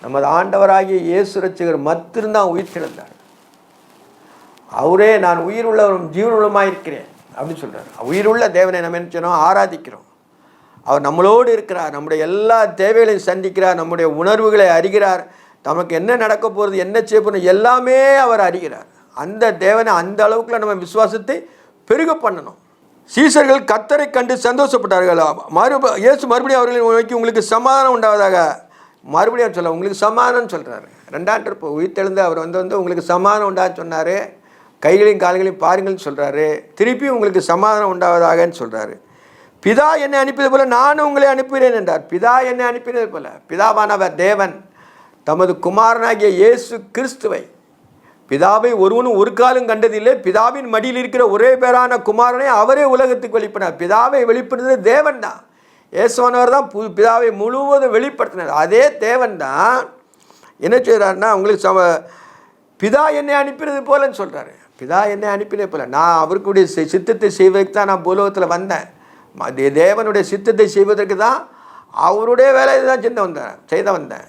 நமது ஆண்டவராகிய இயேசு ரட்சகர் மட்டும்தான் உயிர்த்தெழுந்தார். அவரே நான் உயிர் உள்ளவரும் ஜீவனுள்ளமாக இருக்கிறேன் அப்படின்னு சொல்கிறார். உயிருள்ள தேவனை நம்ம என்ன செய்யணும், ஆராதிக்கிறோம். அவர் நம்மளோடு இருக்கிறார், நம்முடைய எல்லா தேவைகளையும் சந்திக்கிறார், நம்முடைய உணர்வுகளை அறிகிறார், நமக்கு என்ன நடக்க போகிறது, என்ன செய்ய போகிறது எல்லாமே அவர் அறிகிறார். அந்த தேவனை அந்த அளவுக்குள்ள நம்ம விசுவாசத்தை பெருக பண்ணணும். சீசர்கள் கர்த்தரை கண்டு சந்தோஷப்பட்டார்கள். இயேசு மறுபடியும் அவர்களை நோக்கி உங்களுக்கு சமாதானம் உண்டாவதாக மறுபடியும் சொல்ல உங்களுக்கு சமாதானம் சொல்கிறாரு. 2ஆம் ட்ரிப்பு உயிர்த்தெழுந்து அவர் உங்களுக்கு சமாதானம் உண்டான்னு சொன்னார். கைகளையும் கால்களையும் பாருங்கள்னு சொல்கிறாரு. திருப்பி உங்களுக்கு சமாதானம் உண்டாவதாகன்னு சொல்கிறாரு. பிதா என்னை அனுப்பியது போல நானும் உங்களை அனுப்புகிறேன் என்றார். பிதா என்னை அனுப்பினது போல பிதாவானவர் தேவன் தமது குமாரனாகிய இயேசு கிறிஸ்துவை, பிதாவை ஒருவனும் ஒரு காலம் கண்டதில்லை, பிதாவின் மடியில் இருக்கிற ஒரே பேரான குமாரனை அவரே உலகத்துக்கு வெளிப்படுத்தினார். பிதாவை வெளிப்படுத்தினது தேவன் தான். இயேசுவானவர் தான் பிதாவை முழுவதும் வெளிப்படுத்தினார். அதே தேவன் தான் என்ன செய்கிறாருன்னா உங்களுக்கு பிதா என்னை அனுப்பினது போலன்னு சொல்கிறாரு. பிதா என்னை அனுப்பினது போல நான் அவருக்குடைய சித்தத்தை செய்வதற்கு தான் நான் பூலோகத்தில் வந்தேன். தேவனுடைய சித்தத்தை செய்வதற்கு தான் அவருடைய வேலையை தான் செய்த வந்தேன்.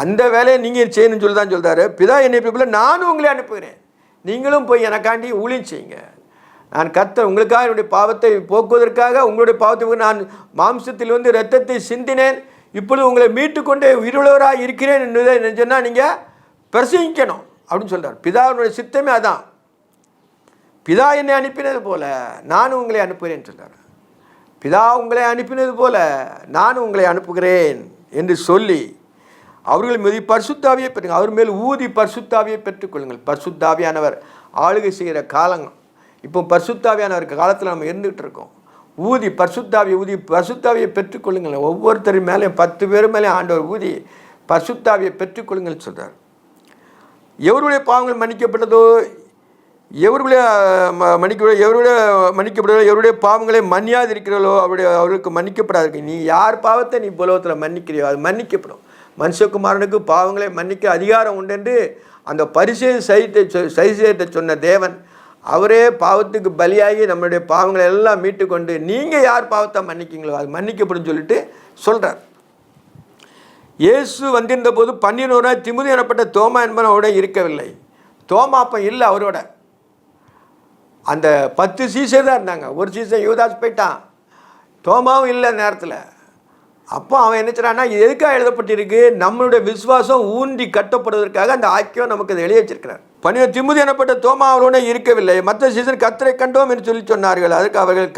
அந்த வேலையை நீங்கள் செய்யணும்னு சொல்லி தான் சொல்கிறாரு. பிதா என்னை போல நானும் உங்களை அனுப்புகிறேன், நீங்களும் போய் எனக்காண்டி ஊழியம் செய்யுங்க. நான் கர்த்தர் உங்களுக்காக என்னுடைய பாவத்தை போக்குவதற்காக உங்களுடைய பாவத்தை நான் மாம்சத்தில் வந்து இரத்தத்தை சிந்தினேன், இப்பொழுது உங்களை மீட்டு கொண்டே உயிருள்ளவராக இருக்கிறேன் என்பதை சொன்னால் நீங்கள் பிரசங்கிக்கணும் அப்படின்னு சொல்கிறார். பிதாவினுடைய சித்தமே அதான். பிதா என்னை அனுப்பினது போல நானும் உங்களை அனுப்புகிறேன் சொல்கிறார். பிதா உங்களை அனுப்பினது போல நானும் உங்களை அனுப்புகிறேன் என்று சொல்லி அவர்கள் மீது பரிசுத்தாவியை பெற்றுங்க, அவர் மேல் ஊதி பரிசுத்தாவியை பெற்றுக்கொள்ளுங்கள். பரிசுத்தாவியானவர் ஆளுகை செய்கிற காலங்கள் இப்போ பரிசுத்தாவியானவர் காலத்தில் நம்ம இருந்துகிட்டு இருக்கோம். ஊதி பரிசுத்தாவியை பெற்றுக்கொள்ளுங்கள். ஒவ்வொருத்தரின் மேலேயும் 10 பேர் மேலே ஆண்டவர் ஊதி பரிசுத்தாவியை பெற்றுக்கொள்ளுங்கள் சொல்கிறார். எவருடைய பாவங்கள் மன்னிக்கப்பட்டதோ, எவருடைய மன்னிக்கப்படுதோ, எவருடைய பாவங்களை மன்னியாது இருக்கிறார்களோ அவருக்கு மன்னிக்கப்படாது. நீ யார் பாவத்தை நீ புலவத்தில் மன்னிக்கிறியோ அது மன்னிக்கப்படும். மனுஷகுமாரனுக்கு பாவங்களை மன்னிக்க அதிகாரம் உண்டு என்று அந்த சரிசெய்த சொன்ன தேவன் அவரே பாவத்துக்கு பலியாகி நம்மளுடைய பாவங்களை எல்லாம் மீட்டு கொண்டு நீங்கள் யார் பாவத்தை மன்னிக்கிங்களோ அது மன்னிக்கப்படும் சொல்லிட்டு சொல்கிறார். இயேசு வந்திருந்த போது 11 திமுதி எனப்பட்ட தோமா என்பவன் அவரோட இருக்கவில்லை. தோமா அப்போ இல்லை அவரோட. அந்த 10 சீசர் தான் இருந்தாங்க. ஒரு சீசர் யூதாஸ் போயிட்டான், தோமாவும் இல்லை நேரத்தில். அப்போ அவன் என்ன செய்றான்னா, இது எதுக்காக எழுதப்பட்டிருக்கு, நம்மளுடைய விசுவாசம் ஊன்றி கட்டப்படுவதற்காக அந்த ஆக்கியம் நமக்கு அதை எழுதி வச்சிருக்கிறார். 12 திமுதி எனப்பட்ட தோமா அவரோட இருக்கவில்லை. மற்ற சீசர் கர்த்தரை கண்டோம் என்று சொல்லி சொன்னார்கள். அதுக்கு அவர்கள்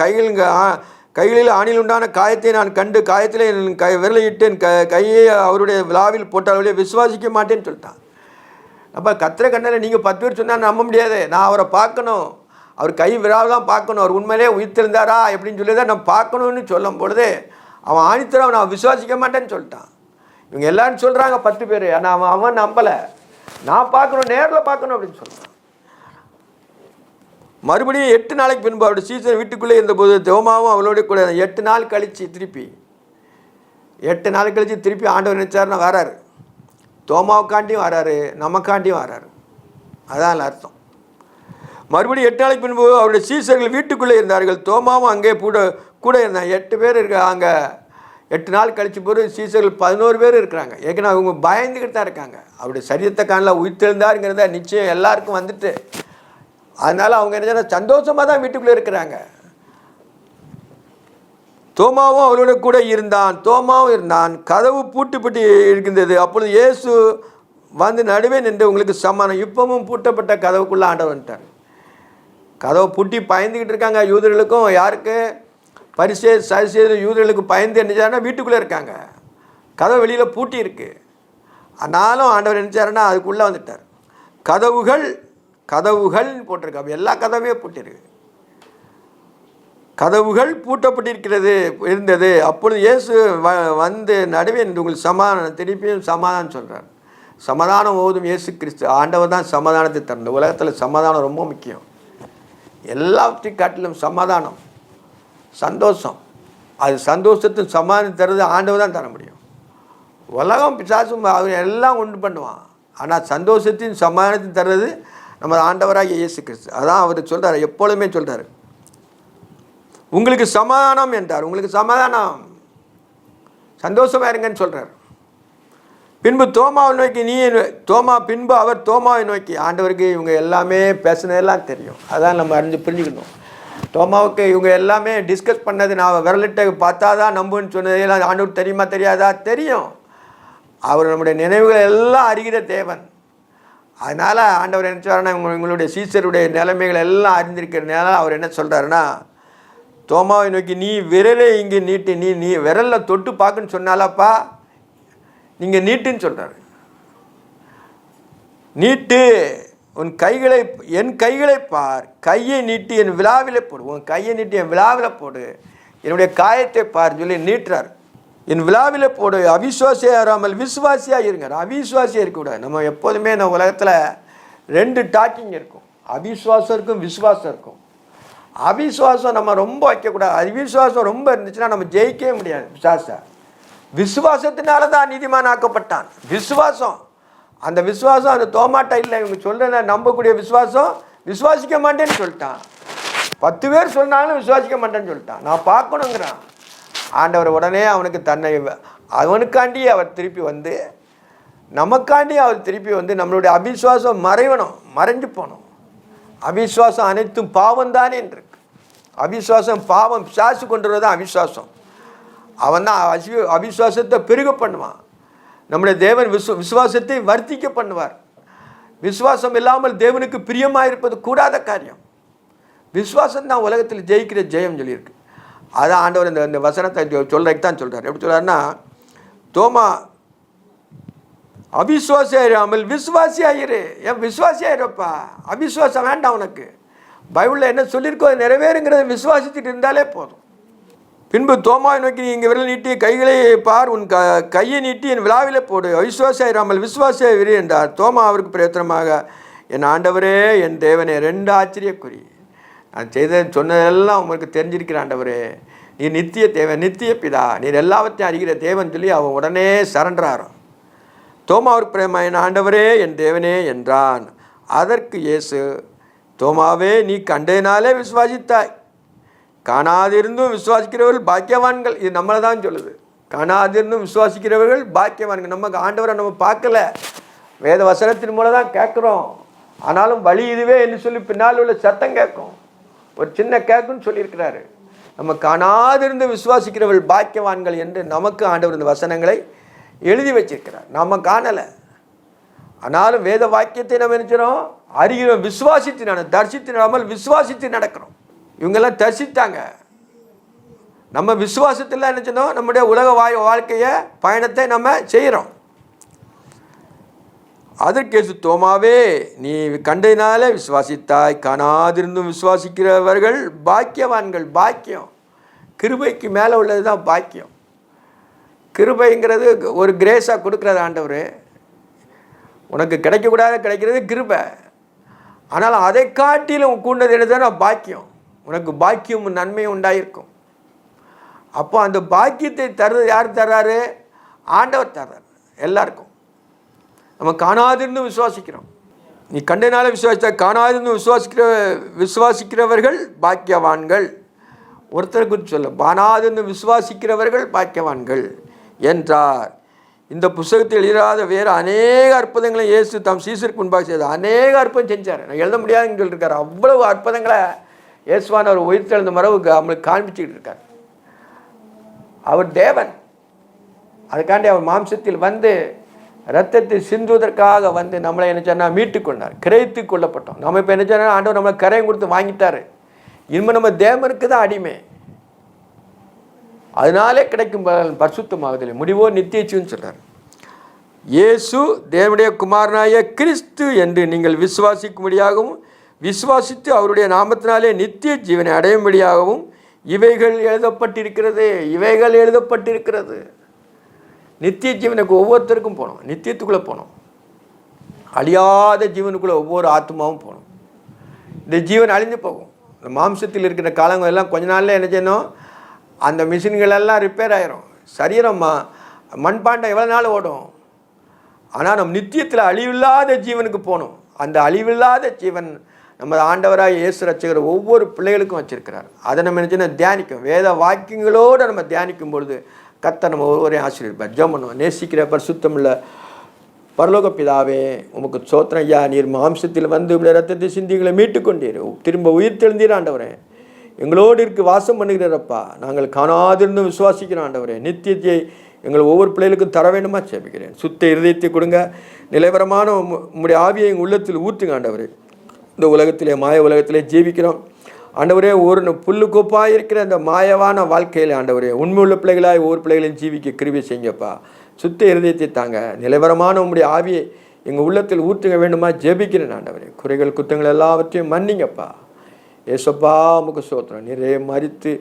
கைகளில் ஆணில் உண்டான காயத்தை நான் கண்டு காயத்தில் என் விரலையிட்டு என் கையை அவருடைய விழாவில் போட்டால் விசுவாசிக்க மாட்டேன்னு சொல்லிட்டான். அப்போ கர்த்தரை கண்டதில் நீங்கள் 10 பேர் சொன்னால் நம்ப முடியாது. நான் அவரை பார்க்கணும், அவர் கை விழாவெல்லாம் பார்க்கணும், அவர் உண்மையிலே உயிர்த்திருந்தாரா எப்படின்னு சொல்லி தான் நான் பார்க்கணும்னு சொல்லும் பொழுது அவன் ஆணித்தரம் நான் விசுவாசிக்க மாட்டேன்னு சொல்லிட்டான். இவங்க எல்லாரும் சொல்கிறாங்க 10 பேர், ஆனால் அவன் நம்பலை. நான் பார்க்கணும், நேரில் பார்க்கணும் அப்படின்னு சொல்கிறான். மறுபடியும் 8 நாளைக்கு பின்பு அவருடைய சீசன் வீட்டுக்குள்ளே இருந்தபோது தோமாவும் அவளோட கூட 8 நாள் கழித்து திருப்பி ஆண்டவர் நினைச்சாருன்னா வராரு. தோமாவுக்காண்டியும் வராரு, நமக்காண்டியும் வராரு. அதான் அர்த்தம். மறுபடியும் 8 நாளைக்கு பின்பு அவருடைய சீசர்கள் வீட்டுக்குள்ளே இருந்தார்கள். தோமாவும் அங்கே கூட இருந்தாங்க. 8 பேர் அங்கே 8 நாள் கழிச்சு போது சீசர்கள் 11 பேர் இருக்கிறாங்க. ஏற்கனவே அவங்க பயந்துக்கிட்டு தான் இருக்காங்க. அவருடைய சரீரத்தை காணல உயிர்த்தெழுந்தாருங்கிறத நிச்சயம் எல்லாருக்கும் வந்துட்டு, அதனால் அவங்க என்ன சந்தோஷமாக தான் வீட்டுக்குள்ளே இருக்கிறாங்க. தோமாவும் அவளோட கூட இருந்தான். கதவு பூட்டுப்பட்டு இருக்கின்றது. அப்பொழுது இயேசு வந்து நடுவே நின்று உங்களுக்கு சமானம். இப்பவும் பூட்டப்பட்ட கதவுக்குள்ளே ஆண்டவர் வந்துட்டார். கதவை பூட்டி பயந்துக்கிட்டு இருக்காங்க. யூதர்களுக்கும் யாருக்கு பரிசேயர் யூதர்களுக்கு பயந்து என்னச்சாருன்னா வீட்டுக்குள்ளே இருக்காங்க. கதவு வெளியில் பூட்டி இருக்கு. ஆனாலும் ஆண்டவர் நினைச்சாருன்னா அதுக்குள்ளே வந்துட்டார். கதவுகள் போட்டிருக்கு. அப்போ எல்லா கதவையும் பூட்டிருக்கு. கதவுகள் பூட்டப்பட்டிருந்தது. அப்பொழுது இயேசு வந்து நடுவே உங்களுக்கு சமாதானம், திருப்பியும் சமாதானம் சொல்கிறார். சமாதானம் ஓதும் இயேசு கிறிஸ்து ஆண்டவர் தான் சமாதானத்தை தரணும். உலகத்தில் சமாதானம் ரொம்ப முக்கியம். எல்லாவற்றையும் காட்டிலும் சமாதானம், சந்தோஷம். அது சந்தோஷத்தின் சமாதானம் தர்றது ஆண்டவர் தான் தர முடியும். உலகம் பிசாசும் அவர் எல்லாம் உண்டு பண்ணுவான். ஆனால் சந்தோஷத்தின் சமாதானத்தையும் தர்றது நம்ம ஆண்டவராகிய இயேசு கிறிஸ்து. அதான் அவர் சொல்கிறார், எப்பொழுதுமே சொல்கிறார், உங்களுக்கு சமாதானம் என்றார். உங்களுக்கு சமாதானம், சந்தோஷமாக இருங்கன்னு சொல்கிறார். பின்பு தோமாவை நோக்கி அவர் தோமாவை நோக்கி, ஆண்டவருக்கு இவங்க எல்லாமே பேசுனதெல்லாம் தெரியும். அதான் நம்ம புரிஞ்சுக்கணும். தோமாவுக்கு இவங்க எல்லாமே டிஸ்கஸ் பண்ணது, நான் விரலிட்ட பார்த்தா தான் நம்புன்னு சொன்னதெல்லாம் ஆண்டவர் தெரியுமா தெரியாதா? தெரியும். அவர் நம்முடைய நினைவுகளை எல்லாம் அறிகிற தேவன். அதனால் ஆண்டவர் என்ன சொல்கிறாருன்னா, உங்களுடைய சீசருடைய நிலைமைகளை எல்லாம் அறிந்திருக்கிறதுனால அவர் என்ன சொல்கிறாருன்னா, தோமாவை நோக்கி நீ விரலை இங்கே நீட்டி, நீ விரலில் தொட்டு பார்க்குன்னு சொன்னாலப்பா, நீங்கள் நீட்டுன்னு சொல்கிறாரு. நீட்டு, என் கைகளை பார், கையை நீட்டி என் விழாவில் போடு, உன் கையை நீட்டி என் விழாவில் போடு, என்னுடைய காயத்தை பார் சொல்லி நீட்டுறார். என் விழாவில் போடு, அவிசுவாசியாக இராமல் விசுவாசியாக இருங்க. அவிசுவாசியாக இருக்கக்கூடாது. நம்ம எப்போதுமே நம்ம உலகத்தில் 2 டாக்கிங் இருக்கும். அவிசுவாசம் இருக்கும், விசுவாசம் இருக்கும். அவிசுவாசம் நம்ம ரொம்ப வைக்கக்கூடாது. அவிசுவாசம் ரொம்ப இருந்துச்சுன்னா நம்ம ஜெயிக்கவே முடியாது. விசுவாசத்தினால தான் நீதிமான் ஆக்கப்பட்டான். விசுவாசம், அந்த விசுவாசம் அந்த தோமாட்டா இல்லை. இவங்க சொல்கிற நம்பக்கூடிய விசுவாசம், விசுவாசிக்க மாட்டேன்னு சொல்லிட்டான். 10 பேர் சொன்னாலும் விசுவாசிக்க மாட்டேன்னு சொல்லிட்டான். நான் பார்க்கணுங்கிறான். ஆண்டவர் உடனே அவனுக்காண்டி அவர் திருப்பி வந்து, நமக்காண்டி அவர் திருப்பி வந்து நம்மளுடைய அவிசுவாசம் மறைஞ்சு போகணும். அவிசுவாசம் அனைத்தும் பாவம் தானே என்று இருக்கு. அவிசுவாசம் பாவம், பிசாசு கொண்டு வரதான் அவிசுவாசம். அவன் தான் அவிசுவாசத்தை பெருக பண்ணுவான். நம்முடைய தேவன் விசுவாசத்தை வர்த்திக்க பண்ணுவார். விசுவாசம் இல்லாமல் தேவனுக்கு பிரியமாக இருப்பது கூடாத காரியம். விசுவாசம் தான் உலகத்தில் ஜெயிக்கிற ஜெயம் சொல்லியிருக்கு. அதான் ஆண்டவர் இந்த வசனத்தை சொல்றதுக்கு தான் சொல்கிறார். எப்படி சொல்கிறாருன்னா, தோமா அவிசுவாசி ஆயிராமல் விசுவாசி ஆயிரு. ஏன் விசுவாசி ஆயிரப்பா, அவிசுவாசம் வேண்டாம் உனக்கு. பைபிளில் என்ன சொல்லியிருக்கோ அது நிறைவேறுங்கிறத விசுவாசிச்சுட்டு இருந்தாலே போதும். பின்பு தோமாவை நோக்கி, நீ இங்கே விரல் நீட்டி கைகளை பார், உன் கையை நீட்டி என் விழாவிலே போடு, அவிசுவாசி ஆயிராமல் விசுவாசி ஆயிரு என்றார். தோமா அவருக்கு பிரயோத்தனமாக, என் ஆண்டவரே என் தேவனே. 2 ஆச்சரியக்குறி. நான் சொன்னதெல்லாம் உங்களுக்கு தெரிஞ்சிருக்கிற ஆண்டவரே, நீ நித்திய தேவன், நித்திய பிதா, நீர் எல்லாவற்றையும் அறிகிற தேவன் சொல்லி அவன் உடனே சரண்டராகும். தோமாவிற்கு பிரேமா, என் ஆண்டவரே என் தேவனே என்றான். அதற்கு இயேசு, தோமாவே நீ கண்டதினாலே விசுவாசித்தாய், காணாதிருந்தும் விசுவாசிக்கிறவர்கள் பாக்கியவான்கள். இது நம்மளை தான் சொல்லுது. காணாதிருந்தும் விசுவாசிக்கிறவர்கள் பாக்கியவான்கள். நம்ம ஆண்டவரை நம்ம பார்க்கல, வேத வசனத்தின் மூலம் தான் கேட்குறோம். ஆனாலும் வழி இதுவே என்று சொல்லி பின்னால் உள்ள சத்தம் கேட்கும், ஒரு சின்ன கேட்குன்னு சொல்லியிருக்கிறாரு. நம்ம காணாதிருந்து விசுவாசிக்கிறவர்கள் பாக்கியவான்கள் என்று நமக்கு ஆண்டவர் இந்த வசனங்களை எழுதி வச்சிருக்கிறார். நம்ம காணலை, ஆனாலும் வேத வாக்கியத்தை நம்ம நினைக்கிறோம், அறிகிறோம், விசுவாசித்து தரிசித்து நடாமல் விசுவாசித்து நடக்கிறோம். இவங்கெல்லாம் தரிசித்தாங்க. நம்ம விசுவாசத்தில் என்ன சொன்னோம், நம்முடைய உலக வாழ்க்கையை பயணத்தை நம்ம செய்கிறோம். அதற்கு இயேசு, தோமாவே நீ கண்டதினாலே விசுவாசித்தாய், காணாதிருந்தும் விசுவாசிக்கிறவர்கள் பாக்கியவான்கள். பாக்கியம் கிருபைக்கு மேலே உள்ளது தான் பாக்கியம். கிருபைங்கிறது ஒரு கிரேஸாக கொடுக்குறது ஆண்டவர். உனக்கு கிடைக்கக்கூடாத கிடைக்கிறது கிருபை. ஆனால் அதை காட்டிலும் கூண்டது என்னதுன்னா பாக்கியம். உனக்கு பாக்கியமும் நன்மையும் உண்டாயிருக்கும். அப்போ அந்த பாக்கியத்தை தருவது யார் தர்றாரு? ஆண்டவர் தர்றார் எல்லாருக்கும். நம்ம காணாதிருந்து விசுவாசிக்கிறோம். நீ கண்டனால விசுவாசித்தா, காணாதிருந்து விசுவாசிக்கிறவர்கள் பாக்கியவான்கள். ஒருத்தரை குறித்து சொல்ல, காணாதிருந்து விசுவாசிக்கிறவர்கள் பாக்கியவான்கள் என்றார். இந்த புத்தகத்தில் எழுதாத வேறு அநேக அற்புதங்களை இயேசு தம் சீசருக்கு முன்பாக செய்தார். அநேக அற்புதம் செஞ்சார். நான் எழுத முடியாதுன்னு சொல்லியிருக்காரு. அவ்வளவு அற்புதங்களை இயேசுவான் அவர் உயிர்த்தெழுந்த மரபு நம்மளுக்கு காண்பிச்சுக்கிட்டு இருக்கார். அவர் தேவன். அதுக்காண்டி அவர் மாம்சத்தில் வந்து ரத்தத்தை சிந்துவதற்காக வந்து நம்மளை என்ன சொன்னால் மீட்டு கொண்டார், கிரயித்து கொள்ளப்பட்டோம். நம்ம இப்போ என்ன சொன்னால் ஆண்டவர் நம்மளை கரையம் கொடுத்து வாங்கிட்டாரு. இனிமேல் நம்ம தேவனுக்கு தான் அடிமை. அதனாலே கிடைக்கும் பரிசுத்தமாகுதல் முடிவோ நித்தியச்சுன்னு சொல்கிறார். இயேசு தேவனுடைய குமாரனாய கிறிஸ்து என்று நீங்கள் விசுவாசிக்கும்படியாகவும், விசுவாசித்து அவருடைய நாமத்தினாலே நித்திய ஜீவனை அடையும்படியாகவும் இவைகள் எழுதப்பட்டிருக்கிறது. இவைகள் எழுதப்பட்டிருக்கிறது. நித்திய ஜீவனுக்கு ஒவ்வொருத்தருக்கும் போகணும். நித்தியத்துக்குள்ளே போகணும். அழியாத ஜீவனுக்குள்ளே ஒவ்வொரு ஆத்மாவும் போகணும். இந்த ஜீவன் அழிந்து போகும். இந்த மாம்சத்தில் இருக்கிற காலங்கள் எல்லாம் கொஞ்ச நாளில் என்ன செய்யணும், அந்த மிஷின்களெல்லாம் ரிப்பேர் ஆகிரும். சரீரம்மா மண்பாண்டம் எவ்வளோ நாள் ஓடும். ஆனால் நம்ம நித்தியத்தில் அழிவில்லாத ஜீவனுக்கு போகணும். அந்த அழிவில்லாத ஜீவன் நம்ம ஆண்டவராக இயேசு ரட்சகர் ஒவ்வொரு பிள்ளைகளுக்கும் வச்சிருக்கிறார். அதை நம்ம நினச்சினா தியானிக்கும். வேத வாக்கியங்களோடு நம்ம தியானிக்கும் பொழுது கர்த்தர் நம்ம ஒவ்வொருவரையும் ஆசீர்வதிப்பார். ஜெபம் பண்ணுவோம். நேசிக்கிற பரிசுத்தமுள்ள பரலோக பிதாவே, உமக்கு சோத்திரம் ஐயா. நீர் மாம்சத்தில் வந்து இப்படி ரத்தத்தை சிந்திகளை மீட்டு கொண்டீர், திரும்ப உயிர் தெழுந்தீர் ஆண்டவரே. எங்களோடு இருக்கு வாசம் பண்ணுகிறப்பா. நாங்கள் காணாதிருந்தும் விசுவாசிக்கிறோம் ஆண்டவரே. நித்தியத்தை எங்கள் ஒவ்வொரு பிள்ளைகளுக்கும் தர வேண்டுமா ஜெபிக்கிறேன். சுத்த இருதயத்தை கொடுங்க. நிலைவரமான உம்முடைய ஆவியை எங்கள் உள்ளத்தில் ஊற்றுங்க ஆண்டவரே. இந்த உலகத்திலே மாய உலகத்திலே ஜீவிக்கிறோம் ஆண்டவரே. ஒரு புல்லுக்கோப்பாக இருக்கிற அந்த மாயவான வாழ்க்கையில் ஆண்டவரே, உண்மையுள்ள பிள்ளைகளாய் ஒவ்வொரு பிள்ளைகளையும் ஜீவிக்க கிருபை செய்யுங்கப்பா. சுத்த இருதயத்தை தாங்க. நிலைவரமான உம்முடைய ஆவியை எங்கள் உள்ளத்தில் ஊற்றுங்க வேண்டுமா ஜெபிக்கிறேன் ஆண்டவரே. குறைகள் குற்றங்கள் எல்லாவற்றையும் மன்னிங்கப்பா. ஏசப்பா உமக்கு சோத்திரம். நீரே மரித்து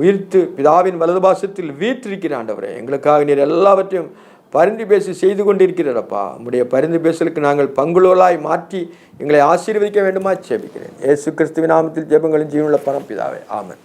உயிர்த்து பிதாவின் வலது பாசத்தில் வீற்றிருக்கிற ஆண்டவரே, எங்களுக்காக நீர் எல்லாவற்றையும் பரிந்து பேசி செய்து கொண்டிருக்கிறப்பா. உம்முடைய பரிந்து பேசலுக்கு நாங்கள் பங்குள்ளோலாய் மாற்றி எங்களை ஆசீர்வதிக்க வேண்டுமா ஜெபிக்கிறேன். இயேசு கிறிஸ்துவின் நாமத்தில் ஜெபங்களின் ஜீவனுள்ள பரம்பிதாவே, ஆமென்.